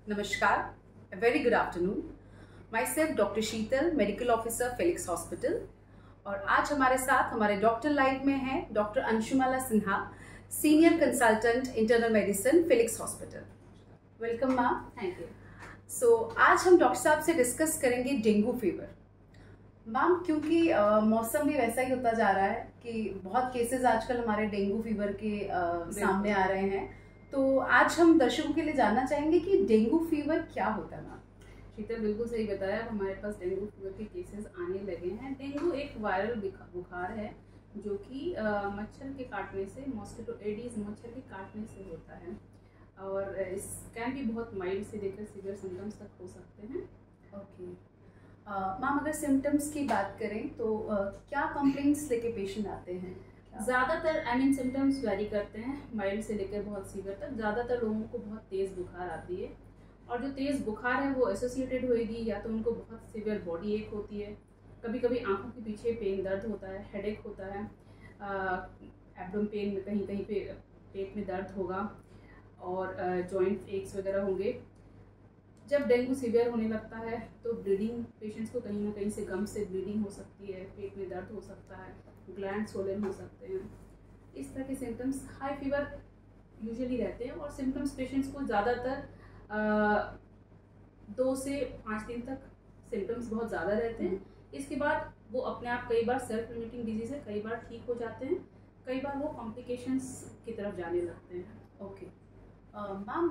नमस्कार, very good afternoon. Myself doctor Sheetal, medical officer Felix hospital. और आज हमारे साथ हमारे डॉक्टर लाइव में हैं doctor Anshumala Sinha, senior consultant internal medicine Felix hospital. Welcome ma'am. Thank you. So आज हम डॉक्टर साहब से डिस्कस करेंगे डेंगू फीवर। मैम, क्योंकि मौसम भी वैसा ही होता जा रहा है कि बहुत केसेस आजकल हमारे डेंगू फीवर के सामने आ रहे हैं, तो आज हम दर्शकों के लिए जानना चाहेंगे कि डेंगू फीवर क्या होता है। मैम शीतल बिल्कुल सही बताया, हमारे पास डेंगू फीवर के केसेस आने लगे हैं। डेंगू एक वायरल बुखार है जो कि मच्छर के काटने से, मॉस्किटो एडीज मच्छर के काटने से होता है और इस कैन भी बहुत माइल्ड से लेकर सीवियर सिम्टम्स तक हो सकते हैं। ओके मैम, अगर सिम्टम्स की बात करें तो क्या कंप्लेंट्स लेके पेशेंट आते हैं? ज़्यादातर सिम्टम्स वेरी करते हैं, माइल्ड से लेकर बहुत सीवियर तक। ज़्यादातर लोगों को बहुत तेज़ बुखार आती है और जो तेज़ बुखार है वो एसोसिएटेड होएगी या तो उनको बहुत सीवियर बॉडी एक होती है, कभी कभी आंखों के पीछे पेन दर्द होता है, हेडेक होता है, एब्डोमेन पेन में कहीं कहीं पे पेट में दर्द होगा और जॉइंट एक्स वगैरह होंगे। जब डेंगू सीवियर होने लगता है तो ब्लीडिंग, पेशेंट्स को कहीं ना कहीं से गम से ब्लीडिंग हो सकती है, पेट में दर्द हो सकता है, ग्लैंड सोलन हो सकते हैं। इस तरह के सिम्टम्स हाई फीवर यूजुअली रहते हैं और सिम्टम्स पेशेंट्स को ज़्यादातर 2 से 5 दिन तक सिम्टम्स बहुत ज़्यादा रहते हैं। इसके बाद वो अपने आप, कई बार सेल्फ लिमिटिंग डिजीज़ है, कई बार ठीक हो जाते हैं, कई बार वो कॉम्प्लिकेशंस की तरफ जाने लगते हैं। ओके मैम,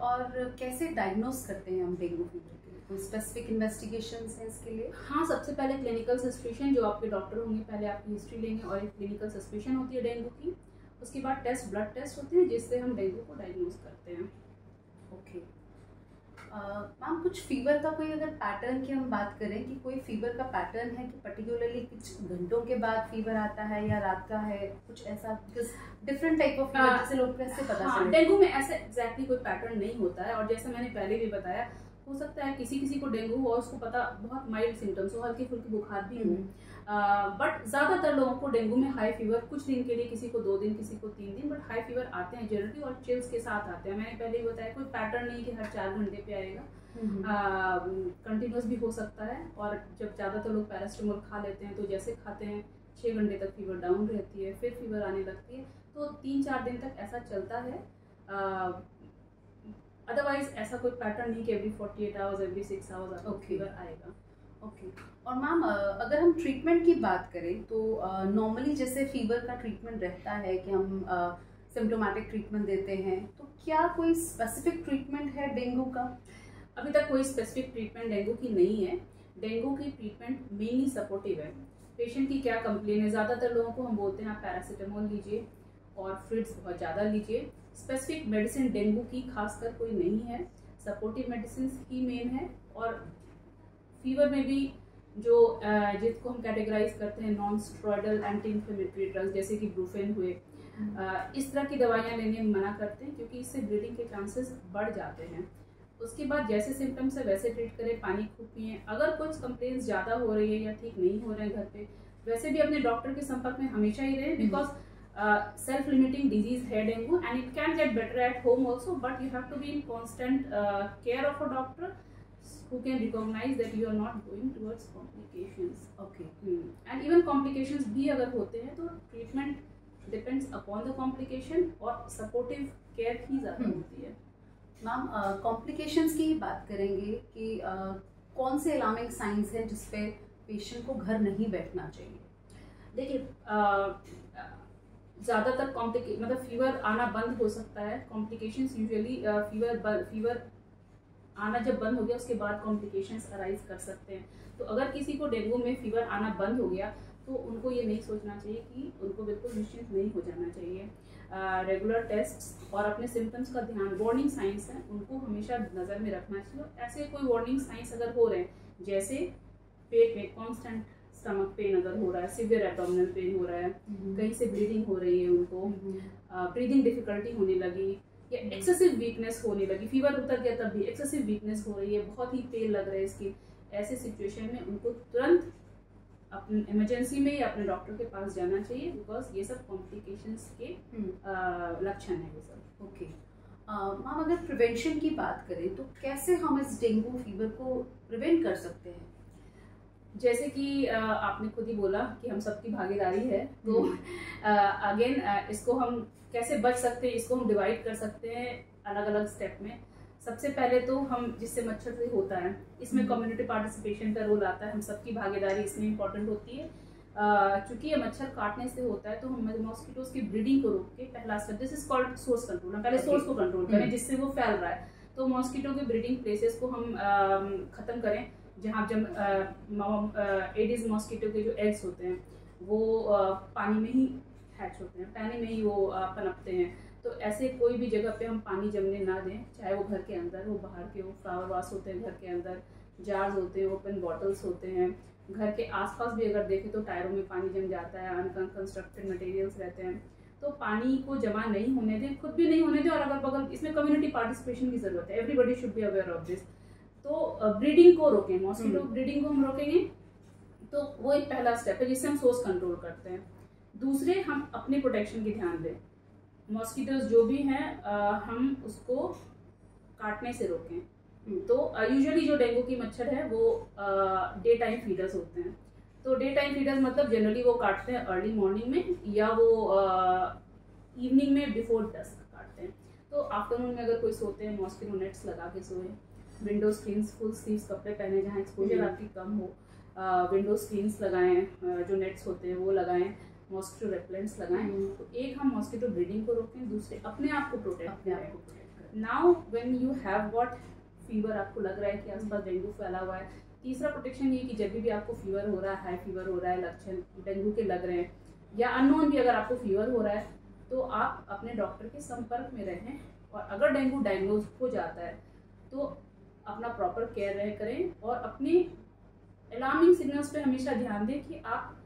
और कैसे डायग्नोस करते हैं हम डेंगू फीवर के लिए? कोई स्पेसिफिक इन्वेस्टिगेशंस हैं इसके लिए? हाँ, सबसे पहले क्लिनिकल सस्पिशन, जो आपके डॉक्टर होंगे पहले आपकी हिस्ट्री लेंगे और एक क्लिनिकल सस्पिशन होती है डेंगू की। उसके बाद ब्लड टेस्ट होते हैं जिससे हम डेंगू को डायग्नोस करते हैं। ओके मैम, कुछ फीवर का कोई अगर पैटर्न की हम बात करें कि कोई फीवर का पैटर्न है कि पर्टिकुलरली कुछ घंटों के बाद फीवर आता है या रात का है, कुछ ऐसा डिफरेंट टाइप ऑफ फीवर जिससे लोग कैसे पता चले? डेंगू में ऐसा एग्जैक्टली कोई पैटर्न नहीं होता है और जैसे मैंने पहले भी बताया, हो सकता है किसी को डेंगू हो और उसको पता बहुत माइल्ड सिम्टम्स हो, हल्की फुल्की बुखार भी हो, बट ज़्यादातर लोगों को डेंगू में हाई फीवर कुछ दिन के लिए, किसी को 2 दिन, किसी को 3 दिन, बट हाई फीवर आते हैं जनरली और चिल्स के साथ आते हैं। मैंने पहले ही बताया, कोई पैटर्न नहीं कि हर 4 घंटे पे आएगा, कंटिन्यूस भी हो सकता है। और जब ज़्यादातर लोग पैरास्टामोल खा लेते हैं तो जैसे खाते हैं 6 घंटे तक फीवर डाउन रहती है, फिर फीवर आने लगती है, तो 3-4 दिन तक ऐसा चलता है। अदरवाइज ऐसा कोई पैटर्न नहीं कि एवरी 48 आवर्स, एवरी 6 आवर्स आपको फीवर आएगा। ओके और मैम, अगर हम ट्रीटमेंट की बात करें तो नॉर्मली जैसे फीवर का ट्रीटमेंट रहता है कि हम सिम्टोमेटिक ट्रीटमेंट देते हैं, तो क्या कोई स्पेसिफिक ट्रीटमेंट है डेंगू का? अभी तक कोई स्पेसिफिक ट्रीटमेंट डेंगू की नहीं है। डेंगू की ट्रीटमेंट मेनली सपोर्टिव है। पेशेंट की क्या कंप्लेन है, ज़्यादातर लोगों को हम बोलते हैं आप पैरासीटामोल लीजिए और फ्लूइड्स बहुत ज़्यादा लीजिए। स्पेसिफिक मेडिसिन डेंगू की खासकर कोई नहीं है, सपोर्टिव मेडिसिन ही मेन है। और फीवर में भी जो जिसको हम कैटेगराइज करते हैं non steroidal anti inflammatory drugs, जैसे कि ब्रूफेन हुए, इस तरह की दवाइयाँ लेने में मना करते हैं क्योंकि इससे ब्लीडिंग के चांसेस बढ़ जाते हैं। उसके बाद जैसे सिम्टम्स है वैसे ट्रीट करें, पानी खूब पिएं। अगर कुछ कंप्लेंट्स ज़्यादा हो रही है या ठीक नहीं हो रहे हैं घर पे, वैसे भी अपने डॉक्टर के संपर्क में हमेशा ही रहें, बिकॉज सेल्फ लिमिटिंग डिजीज है dengue and it can get better at home also, but you have to be in constant care of a doctor who can recognize that you are not going towards complications. Okay. And even complications भी अगर होते हैं तो treatment depends upon the complication और supportive care ही ज़्यादा होती है। Ma'am, complications की बात करेंगे कि कौन से अलार्मिंग साइंस हैं जिसपे पेशेंट को घर नहीं बैठना चाहिए? देखिए, ज़्यादातर मतलब फीवर आना बंद हो सकता है। कॉम्प्लिकेशंस यूजुअली फीवर आना जब बंद हो गया उसके बाद कॉम्प्लिकेशंस अराइज कर सकते हैं। तो अगर किसी को डेंगू में फीवर आना बंद हो गया तो उनको ये नहीं सोचना चाहिए कि उनको बिल्कुल निश्चिंत नहीं हो जाना चाहिए। रेगुलर टेस्ट और अपने सिम्टम्स का ध्यान, वार्निंग साइंस हैं उनको हमेशा नज़र में रखना चाहिए। ऐसे कोई वार्निंग साइंस अगर हो रहे हैं, जैसे पेट में कॉन्स्टेंट स्टमक पेन अगर हो रहा है, सीवियर एब्डोमिनल पेन हो रहा है, कहीं से ब्लीडिंग हो रही है उनको, ब्रीदिंग डिफिकल्टी होने लगी या एक्सेसिव वीकनेस होने लगी, फीवर उतर गया तब भी एक्सेसिव वीकनेस हो रही है, बहुत ही पेन लग रहा है इसकी, ऐसे सिचुएशन में उनको तुरंत अपने इमरजेंसी में या अपने डॉक्टर के पास जाना चाहिए, बिकॉज ये सब कॉम्प्लिकेशंस के लक्षण है ये सब। ओके मैम अगर प्रिवेंशन की बात करें तो कैसे हम इस डेंगू फीवर को प्रिवेंट कर सकते हैं? जैसे कि आपने खुद ही बोला कि हम सबकी भागीदारी है, तो अगेन इसको हम कैसे बच सकते हैं, इसको हम डिवाइड कर सकते हैं अलग अलग स्टेप में। सबसे पहले तो हम जिससे मच्छर से होता है, इसमें कम्युनिटी पार्टिसिपेशन का रोल आता है, हम सबकी भागीदारी इसमें इम्पोर्टेंट होती है। क्योंकि ये मच्छर काटने से होता है, तो हम मॉस्किटोज की ब्रीडिंग को रोक के पहला step, this is called source control, हम पहले सोर्स को कंट्रोल करें जिससे वो फैल रहा है। तो मॉस्किटो के ब्रीडिंग प्लेसेस को हम खत्म करें, जहाँ जब एडिस मॉस्किटो के जो एग्स होते हैं वो पानी में ही हैच होते हैं, पानी में ही वो पनपते हैं। तो ऐसे कोई भी जगह पे हम पानी जमने ना दें, चाहे वो घर के अंदर हो, बाहर के हो, फ्लावर वास होते हैं घर के अंदर, जार्स होते हैं, ओपन बॉटल्स होते हैं, घर के आसपास भी अगर देखें तो टायरों में पानी जम जाता है, अनकंस्ट्रक्टेड मटेरियल्स रहते हैं। तो पानी को जमा नहीं होने दें, खुद भी नहीं होने दें, और अगर बगल इसमें कम्युनिटी पार्टिसिपेशन की जरूरत है, everybody should be aware of this. तो ब्रीडिंग को रोकें, मॉस्किटो ब्रीडिंग को हम रोकेंगे, तो वो एक पहला स्टेप है जिससे हम सोर्स कंट्रोल करते हैं। दूसरे, हम अपने प्रोटेक्शन की ध्यान दें, मॉस्किटोज जो भी हैं हम उसको काटने से रोकें। तो यूजुअली जो डेंगू की मच्छर है वो डे टाइम फीडर्स होते हैं। तो डे टाइम फीडर्स मतलब जनरली वो काटते हैं अर्ली मॉर्निंग में, या वो इवनिंग में बिफोर डस्क काटते हैं। तो आफ्टरनून में अगर कोई सोते हैं, मॉस्किटो नेट्स लगा के सोए, विंडो स्क्रीन्स, फुल स्लीव्स कपड़े पहने जहाँ एक्सपोजर आपकी कम हो, विंडो स्क्रीन्स लगाएं, जो नेट्स होते हैं वो लगाएं, मॉस्किटो रेपेलेंट्स लगाएं। तो एक, हम मॉस्किटो ब्रीडिंग को रोकें, दूसरे अपने आप को प्रोटेक्ट करें। Now when you have got fever, आपको लग रहा है कि आसपास डेंगू फैला हुआ है, तीसरा प्रोटेक्शन ये कि जब भी आपको फीवर हो रहा है, हाई फीवर हो रहा है, लक्षण डेंगू के लग रहे हैं, या अननोन भी अगर आपको फीवर हो रहा है, तो आप अपने डॉक्टर के संपर्क में रहें। और अगर डेंगू डायग्नोज हो जाता है तो अपना प्रॉपर केयर करें, और अपने अलार्मिंग सिग्नल्स पे हमेशा ध्यान दें कि आप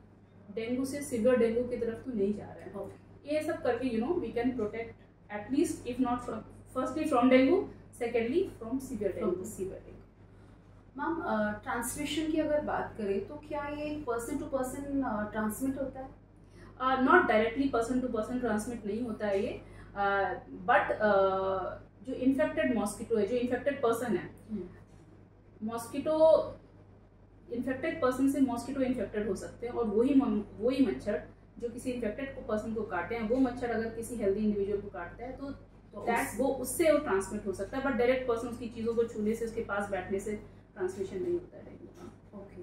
डेंगू से सिवियर डेंगू की तरफ तो नहीं जा रहे हैं। ये सब करके we can protect at least, if not from, firstly from dengue, secondly from severe dengue. Ma'am transmission की अगर बात करें तो क्या ये पर्सन टू पर्सन ट्रांसमिट होता है? Not directly person to person transmit नहीं होता है ये, बट जो इन्फेक्टेड मॉस्किटो है, जो इन्फेक्टेड पर्सन है, मॉस्किटो इन्फेक्टेड पर्सन से मॉस्किटो इन्फेक्टेड हो सकते हैं, और वही मच्छर जो किसी इन्फेक्टेड पर्सन को काटे हैं, वो मच्छर अगर किसी हेल्दी इंडिविजुअल को काटता है तो उससे वो ट्रांसमिट हो सकता है। बट डायरेक्ट पर्सन उसकी चीज़ों को छूने से, उसके पास बैठने से ट्रांसमिशन नहीं होता है डेंगू का। ओके।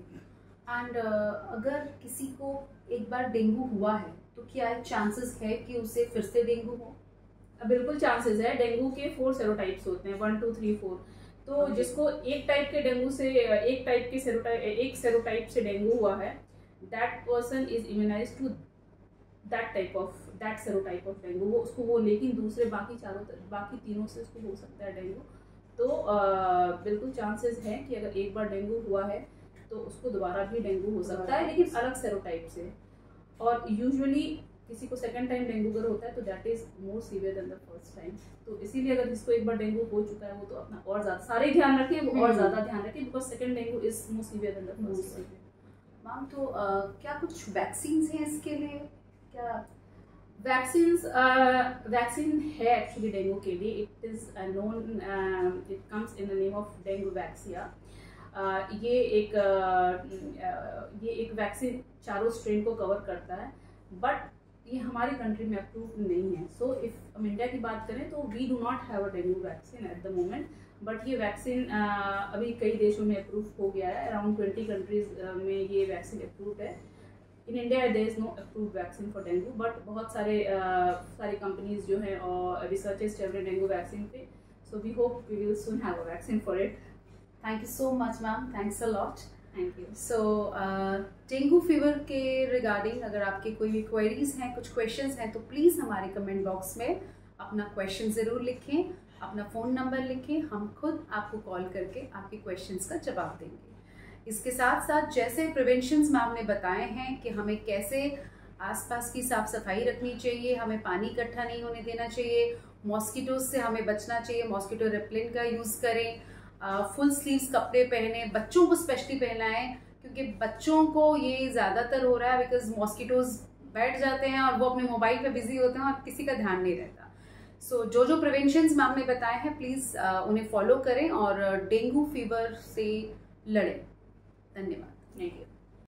एंड अगर किसी को एक बार डेंगू हुआ है तो क्या चांसेस है कि उसे फिर से डेंगू हो? बिल्कुल चांसेस है। डेंगू के 4 सेरोटाइप्स होते हैं, 1 2 3 4। तो जिसको एक टाइप के डेंगू से, एक सेरोटाइप से डेंगू हुआ है, that person is immunised to that serotype of dengue. वो उसको लेकिन दूसरे बाकी तीनों से उसको हो सकता है डेंगू। तो बिल्कुल चांसेस है कि अगर एक बार डेंगू हुआ है तो उसको दोबारा भी डेंगू हो सकता है, लेकिन अलग सेरोटाइप से। और यूजुअली किसी को सेकंड टाइम डेंगू अगर होता है तो that is more severe than the first time. तो इसीलिए अगर जिसको एक बार डेंगू हो चुका है वो तो अपना और ज़्यादा सारे ध्यान रखें, वो और ज़्यादा ध्यान रखें, because second dengue is more severe than the first. Ma'am तो क्या कुछ वैक्सीन हैं इसके लिए? क्या वैक्सीन है एक्चुअली डेंगू के लिए? It is known, it comes in the name of Dengvaxia. ये एक वैक्सीन चारों स्ट्रेन को कवर करता है, बट ये हमारी कंट्री में अप्रूव नहीं है। सो इफ हम इंडिया की बात करें तो we do not have a dengue vaccine at the moment, but ये वैक्सीन अभी कई देशों में अप्रूव हो गया है। अराउंड 20 कंट्रीज में ये वैक्सीन अप्रूव्ड है। In India there is no approved vaccine for dengue, but बहुत सारी कंपनीज जो हैं और रिसर्चेस चल रहे हैं डेंगू वैक्सीन पे। So we hope we will soon have a vaccine for it. Thank you so much ma'am, thanks a lot. Thank you. So dengue fever के रिगार्डिंग अगर आपके कोई भी क्वेरीज हैं, कुछ क्वेश्चंस हैं, तो प्लीज़ हमारे कमेंट बॉक्स में अपना क्वेश्चन ज़रूर लिखें, अपना फ़ोन नंबर लिखें, हम खुद आपको कॉल करके आपके क्वेश्चंस का जवाब देंगे। इसके साथ साथ जैसे प्रिवेंशंस मैम ने बताए हैं कि हमें कैसे आसपास की साफ़ सफाई रखनी चाहिए, हमें पानी इकट्ठा नहीं होने देना चाहिए, मॉस्किटोज से हमें बचना चाहिए, मॉस्किटो रेपेलेंट का यूज़ करें, फुल स्लीव्स कपड़े पहने, बच्चों को स्पेशली पहनाएं, क्योंकि बच्चों को ये ज़्यादातर हो रहा है बिकॉज मॉस्किटोज बैठ जाते हैं और वो अपने मोबाइल पे बिजी होते हैं और किसी का ध्यान नहीं रहता। सो जो प्रिवेंशंस मैम ने बताए हैं प्लीज उन्हें फॉलो करें और डेंगू फीवर से लड़ें। धन्यवाद। Thank you.